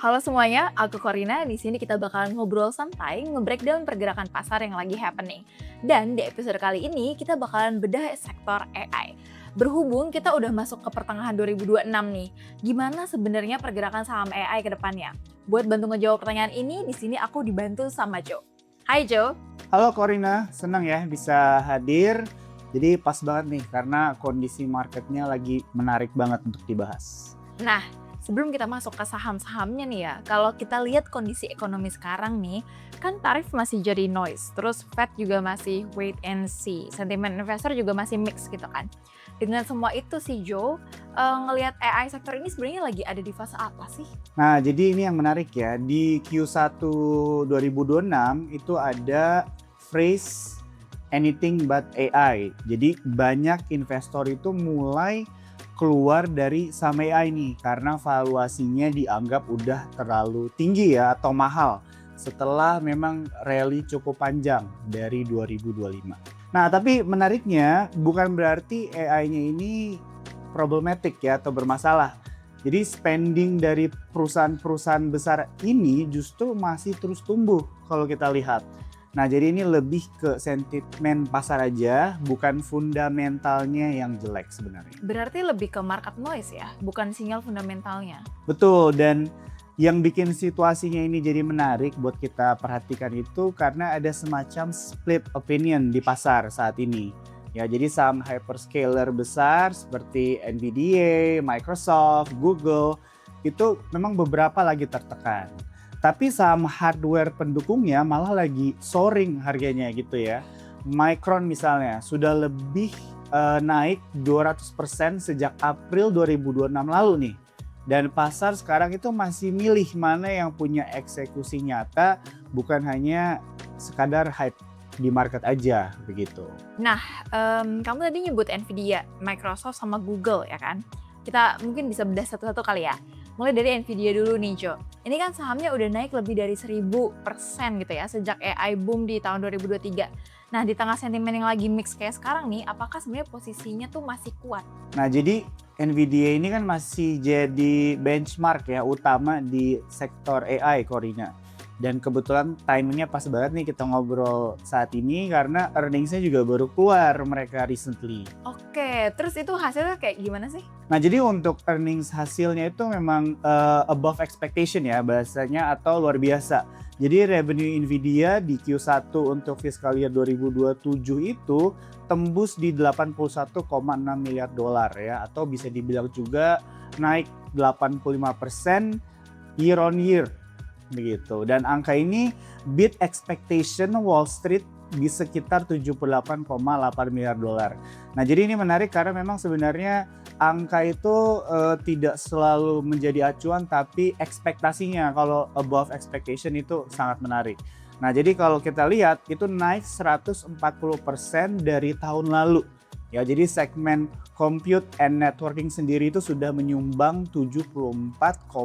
Halo semuanya, aku Corina. Di sini kita bakalan ngobrol santai, nge-breakdown pergerakan pasar yang lagi happening. Dan di episode kali ini kita bakalan bedah sektor AI. Berhubung kita udah masuk ke pertengahan 2026 nih, gimana sebenarnya pergerakan saham AI ke depannya? Buat bantu ngejawab pertanyaan ini, di sini aku dibantu sama Joe. Hai Joe. Halo Corina, senang ya bisa hadir. Jadi pas banget nih karena kondisi marketnya lagi menarik banget untuk dibahas. Nah, sebelum kita masuk ke saham-sahamnya nih ya, kalau kita lihat kondisi ekonomi sekarang nih, kan tarif masih jadi noise, terus Fed juga masih wait and see, sentimen investor juga masih mix gitu kan. Dengan semua itu sih Joe, ngelihat AI sektor ini sebenarnya lagi ada di fase apa sih? Nah jadi ini yang menarik ya, di Q1 2026 itu ada phrase anything but AI. Jadi banyak investor itu mulai keluar dari saham AI nih karena valuasinya dianggap udah terlalu tinggi ya atau mahal setelah memang rally cukup panjang dari 2025. Nah tapi menariknya bukan berarti AI-nya ini problematik ya atau bermasalah. Jadi spending dari perusahaan-perusahaan besar ini justru masih terus tumbuh kalau kita lihat. Nah jadi ini lebih ke sentimen pasar aja, bukan fundamentalnya yang jelek sebenarnya. Berarti lebih ke market noise ya, bukan sinyal fundamentalnya. Betul, dan yang bikin situasinya ini jadi menarik buat kita perhatikan itu karena ada semacam split opinion di pasar saat ini. Ya, jadi saham hyperscaler besar seperti NVIDIA, Microsoft, Google itu memang beberapa lagi tertekan. Tapi saham hardware pendukungnya malah lagi soaring harganya gitu ya. Micron misalnya sudah lebih naik 200% sejak April 2026 lalu nih. Dan pasar sekarang itu masih milih mana yang punya eksekusi nyata, bukan hanya sekadar hype di market aja begitu. Nah, kamu tadi nyebut Nvidia, Microsoft sama Google ya kan? Kita mungkin bisa bedah satu-satu kali ya. Mulai dari Nvidia dulu nih Jo. Ini kan sahamnya udah naik lebih dari 1000% gitu ya sejak AI boom di tahun 2023. Nah di tengah sentimen yang lagi mix kayak sekarang nih, apakah sebenarnya posisinya tuh masih kuat? Nah jadi NVIDIA ini kan masih jadi benchmark ya utama di sektor AI Corina. Dan kebetulan timingnya pas banget nih kita ngobrol saat ini karena earningsnya juga baru keluar mereka recently. Oke, terus itu hasilnya kayak gimana sih? Nah jadi untuk earnings hasilnya itu memang above expectation ya bahasanya atau luar biasa. Jadi revenue Nvidia di Q1 untuk fiscal year 2027 itu tembus di 81,6 miliar dolar ya atau bisa dibilang juga naik 85% year on year begitu. Dan angka ini beat expectation Wall Street di sekitar 78,8 miliar dolar. Nah, jadi ini menarik karena memang sebenarnya angka itu tidak selalu menjadi acuan tapi ekspektasinya kalau above expectation itu sangat menarik. Nah, jadi kalau kita lihat itu naik 140% dari tahun lalu. Ya, jadi segmen compute and networking sendiri itu sudah menyumbang 74,5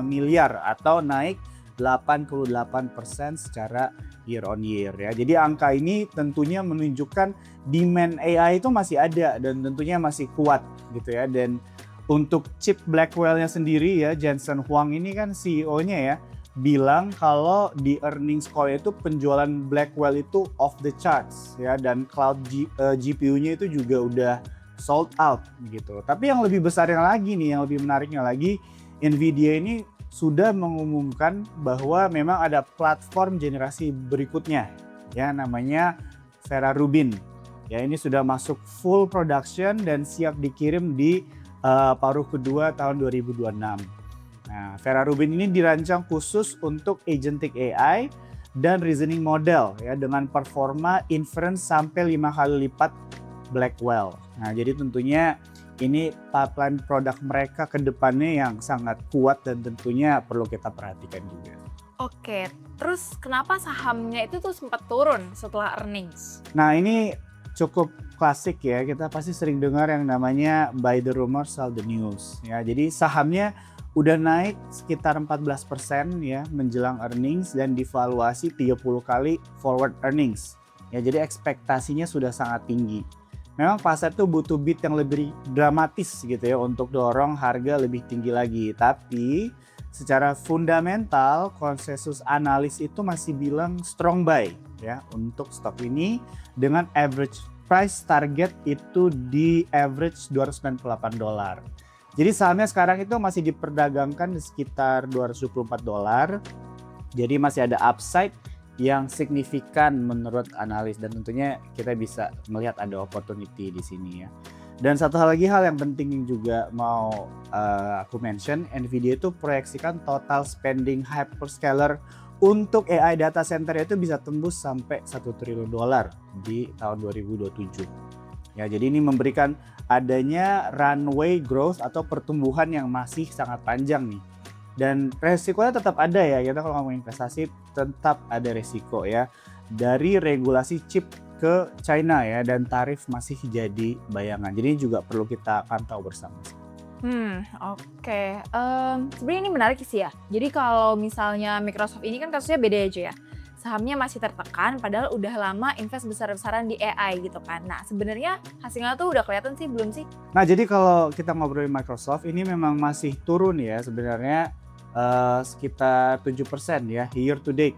miliar atau naik 88% secara year on year ya. Jadi angka ini tentunya menunjukkan demand AI itu masih ada dan tentunya masih kuat gitu ya. Dan untuk chip Blackwell-nya sendiri ya, Jensen Huang ini kan CEO-nya ya, bilang kalau di earnings call itu penjualan Blackwell itu off the charts ya dan cloud GPU-nya itu juga udah sold out gitu. Tapi yang lebih besarnya lagi nih, yang lebih menariknya lagi, Nvidia ini sudah mengumumkan bahwa memang ada platform generasi berikutnya ya namanya Vera Rubin. Ya ini sudah masuk full production dan siap dikirim di paruh kedua tahun 2026. Nah, Vera Rubin ini dirancang khusus untuk agentic AI dan reasoning model ya dengan performa inference sampai 5 kali lipat Blackwell. Nah, jadi tentunya ini pipeline produk mereka ke depannya yang sangat kuat dan tentunya perlu kita perhatikan juga. Oke, terus kenapa sahamnya itu tuh sempat turun setelah earnings? Nah ini cukup klasik ya, kita pasti sering dengar yang namanya buy the rumor, sell the news. Ya, jadi sahamnya udah naik sekitar 14% ya menjelang earnings dan divaluasi 30 kali forward earnings. Ya, jadi ekspektasinya sudah sangat tinggi. Memang pasar tuh butuh beat yang lebih dramatis gitu ya untuk dorong harga lebih tinggi lagi. Tapi secara fundamental konsensus analis itu masih bilang strong buy ya untuk stok ini dengan average price target itu di average $298. Jadi sahamnya sekarang itu masih diperdagangkan di sekitar $224. Jadi masih ada upside yang signifikan menurut analis dan tentunya kita bisa melihat ada opportunity di sini ya. Dan satu hal lagi yang penting yang juga mau aku mention, Nvidia itu proyeksikan total spending hyperscaler untuk AI data center itu bisa tembus sampai $1 triliun di tahun 2027. Ya, jadi ini memberikan adanya runway growth atau pertumbuhan yang masih sangat panjang nih. Dan resikonya tetap ada ya, kita kalau ngomong investasi tetap ada resiko ya. Dari regulasi chip ke China ya, dan tarif masih jadi bayangan. Jadi ini juga perlu kita pantau bersama. Oke. Sebenarnya ini menarik sih ya. Jadi kalau misalnya Microsoft ini kan kasusnya beda aja ya. Sahamnya masih tertekan padahal udah lama invest besar-besaran di AI gitu kan. Nah sebenarnya hasilnya tuh udah kelihatan sih belum sih? Nah jadi kalau kita ngobrolin Microsoft ini memang masih turun ya sebenarnya sekitar 7% ya year to date.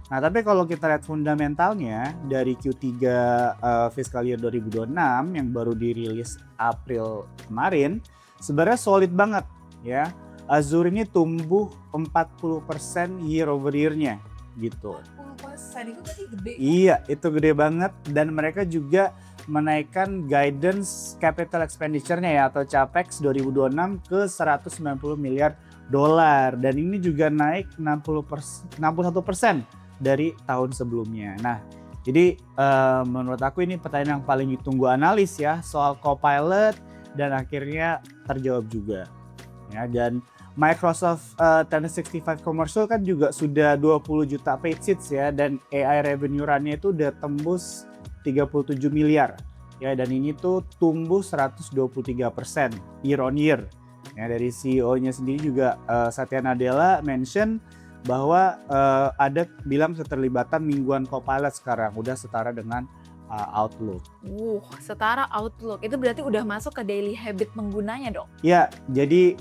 Nah tapi kalau kita lihat fundamentalnya dari Q3 fiscal year 2026 yang baru dirilis April kemarin sebenarnya solid banget ya. Azure ini tumbuh 40% year over year-nya gitu. 40% itu berarti gede. Iya, itu gede banget dan mereka juga menaikkan guidance capital expenditure-nya ya atau CapEx 2026 ke $190 miliar dan ini juga naik 61% dari tahun sebelumnya. Nah, jadi menurut aku ini pertanyaan yang paling ditunggu analis ya soal Copilot dan akhirnya terjawab juga. Ya, dan Microsoft 365 Commercial kan juga sudah 20 juta paid seats ya dan AI revenue run-nya itu udah tembus 37 miliar. Ya dan ini tuh tumbuh 123% year on year. Ya dari CEO-nya sendiri juga Satya Nadella mention bahwa ada bilang keterlibatan mingguan Copilot sekarang udah setara dengan Outlook. Setara Outlook. Itu berarti udah masuk ke daily habit penggunanya dong? Ya, jadi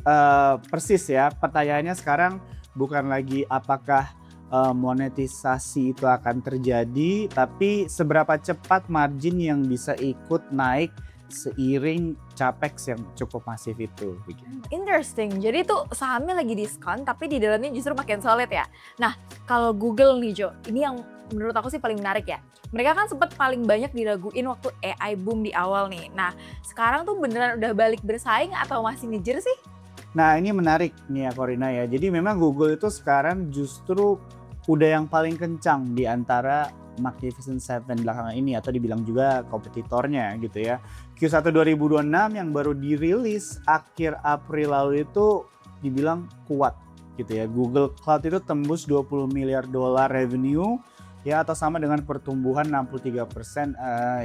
persis ya. Pertanyaannya sekarang bukan lagi apakah monetisasi itu akan terjadi, tapi seberapa cepat margin yang bisa ikut naik seiring capex yang cukup masif itu. Interesting. Jadi itu sahamnya lagi diskon, tapi di dalamnya justru makin solid ya. Nah, kalau Google nih Jo, ini yang menurut aku sih paling menarik ya. Mereka kan sempat paling banyak diraguin waktu AI boom di awal nih. Nah, sekarang tuh beneran udah balik bersaing atau masih ngejar sih? Nah, ini menarik nih ya Corina ya. Jadi memang Google itu sekarang justru udah yang paling kencang di antara Magnificent Seven belakangan ini atau dibilang juga kompetitornya gitu ya. Q1 2026 yang baru dirilis akhir April lalu itu dibilang kuat gitu ya. Google Cloud itu tembus $20 miliar revenue ya atau sama dengan pertumbuhan 63%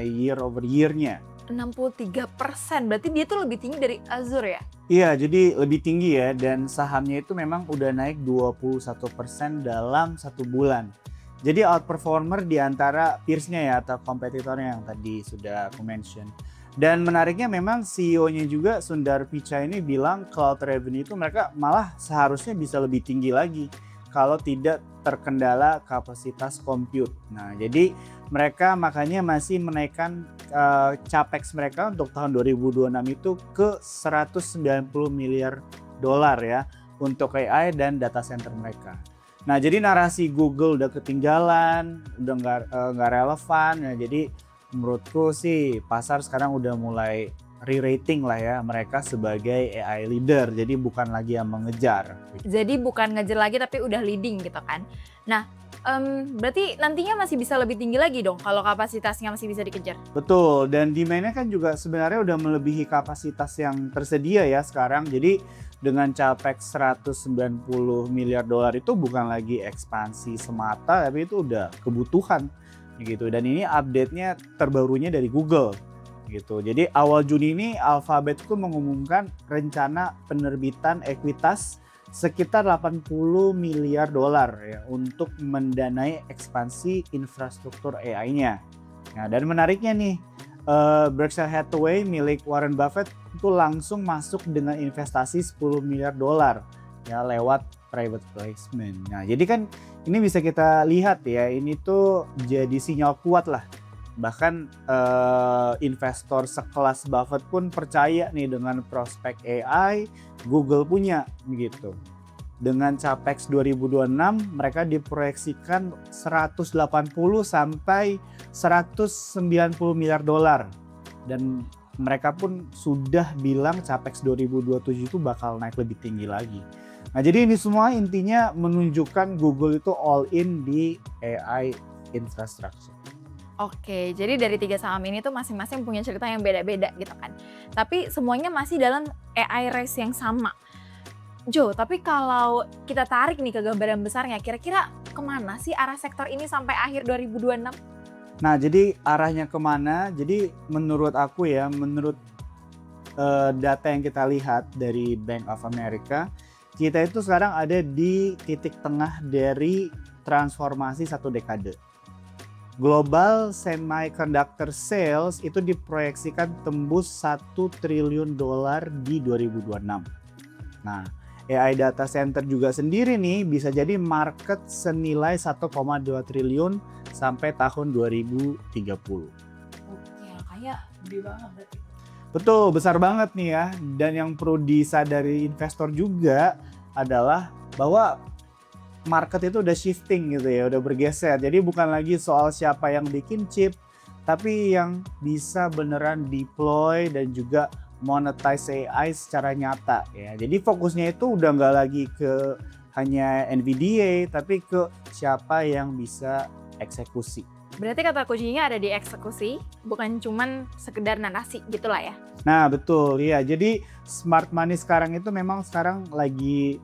year over year-nya. 63%, berarti dia tuh lebih tinggi dari Azure ya? Iya, jadi lebih tinggi ya dan sahamnya itu memang udah naik 21% dalam 1 bulan. Jadi outperformer di antara peers-nya ya atau kompetitornya yang tadi sudah aku mention. Dan menariknya memang CEO-nya juga Sundar Pichai ini bilang cloud revenue itu mereka malah seharusnya bisa lebih tinggi lagi kalau tidak terkendala kapasitas compute. Nah, jadi mereka makanya masih menaikkan capex mereka untuk tahun 2026 itu ke $190 miliar ya untuk AI dan data center mereka. Nah, jadi narasi Google udah ketinggalan, udah nggak relevan. Ya, jadi menurutku sih pasar sekarang udah mulai re-rating lah ya mereka sebagai AI leader. Jadi bukan lagi yang mengejar. Jadi bukan ngejar lagi tapi udah leading gitu kan. Nah, berarti nantinya masih bisa lebih tinggi lagi dong kalau kapasitasnya masih bisa dikejar. Betul, dan demand-nya kan juga sebenarnya udah melebihi kapasitas yang tersedia ya sekarang. Jadi dengan capex $190 miliar itu bukan lagi ekspansi semata, tapi itu udah kebutuhan gitu. Dan ini update-nya terbarunya dari Google gitu. Jadi awal Juni ini Alphabet itu mengumumkan rencana penerbitan ekuitas sekitar $80 miliar ya untuk mendanai ekspansi infrastruktur AI-nya. Nah, dan menariknya nih, Berkshire Hathaway milik Warren Buffett itu langsung masuk dengan investasi $10 miliar ya lewat private placement. Nah, jadi kan ini bisa kita lihat ya, ini tuh jadi sinyal kuat lah. Bahkan investor sekelas Buffett pun percaya nih dengan prospek AI Google punya gitu. Dengan capex 2026 mereka diproyeksikan 180 sampai 190 miliar dolar. Dan mereka pun sudah bilang capex 2027 itu bakal naik lebih tinggi lagi. Nah, jadi ini semua intinya menunjukkan Google itu all in di AI infrastructure. Oke, jadi dari 3 saham ini tuh masing-masing punya cerita yang beda-beda gitu kan. Tapi semuanya masih dalam AI race yang sama. Jo, tapi kalau kita tarik nih ke gambaran besarnya, kira-kira kemana sih arah sektor ini sampai akhir 2026? Nah, jadi arahnya kemana? Jadi menurut aku ya, menurut data yang kita lihat dari Bank of America, kita itu sekarang ada di titik tengah dari transformasi 1 dekade. Global semiconductor sales itu diproyeksikan tembus 1 triliun dolar di 2026. Nah, AI data center juga sendiri nih bisa jadi market senilai 1,2 triliun sampai tahun 2030. Oke, kayak gede banget berarti. Betul, besar banget nih ya. Dan yang perlu disadari investor juga adalah bahwa market itu udah shifting gitu ya, udah bergeser. Jadi bukan lagi soal siapa yang bikin chip, tapi yang bisa beneran deploy dan juga monetize AI secara nyata ya. Jadi fokusnya itu udah nggak lagi ke hanya NVIDIA, tapi ke siapa yang bisa eksekusi. Berarti kata kuncinya ada di eksekusi, bukan cuman sekedar narasi gitulah ya. Nah, betul ya. Jadi smart money sekarang itu memang sekarang lagi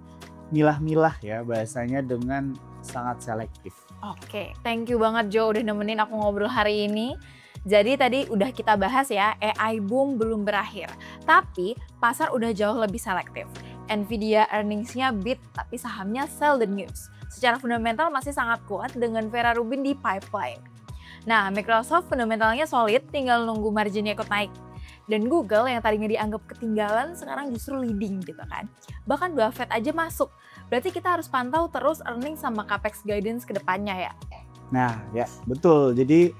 milah-milah ya bahasanya dengan sangat selektif. Oke, thank you banget Jo udah nemenin aku ngobrol hari ini. Jadi tadi udah kita bahas ya, AI boom belum berakhir. Tapi pasar udah jauh lebih selektif. Nvidia earnings-nya beat tapi sahamnya sell the news. Secara fundamental masih sangat kuat dengan Vera Rubin di pipeline. Nah, Microsoft fundamentalnya solid, tinggal nunggu marginnya ikut naik. Dan Google yang tadinya dianggap ketinggalan sekarang justru leading gitu kan. Bahkan Buffett aja masuk. Berarti kita harus pantau terus earnings sama capex guidance ke depannya ya. Nah, ya betul. Jadi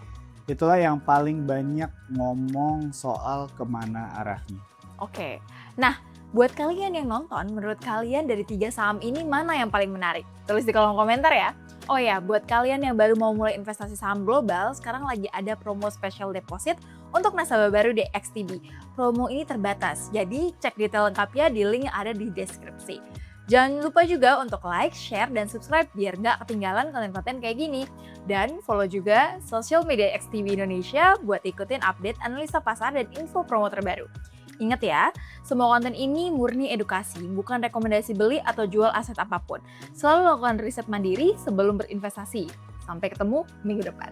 itulah yang paling banyak ngomong soal kemana arahnya. Oke, nah buat kalian yang nonton, menurut kalian dari 3 saham ini mana yang paling menarik? Tulis di kolom komentar ya. Oh ya, buat kalian yang baru mau mulai investasi saham global, sekarang lagi ada promo special deposit untuk nasabah baru di XTB. Promo ini terbatas, jadi cek detail lengkapnya di link yang ada di deskripsi. Jangan lupa juga untuk like, share, dan subscribe biar nggak ketinggalan konten-konten kayak gini. Dan follow juga sosial media XTB Indonesia buat ikutin update analisa pasar dan info promo terbaru. Ingat ya, semua konten ini murni edukasi, bukan rekomendasi beli atau jual aset apapun. Selalu lakukan riset mandiri sebelum berinvestasi. Sampai ketemu minggu depan.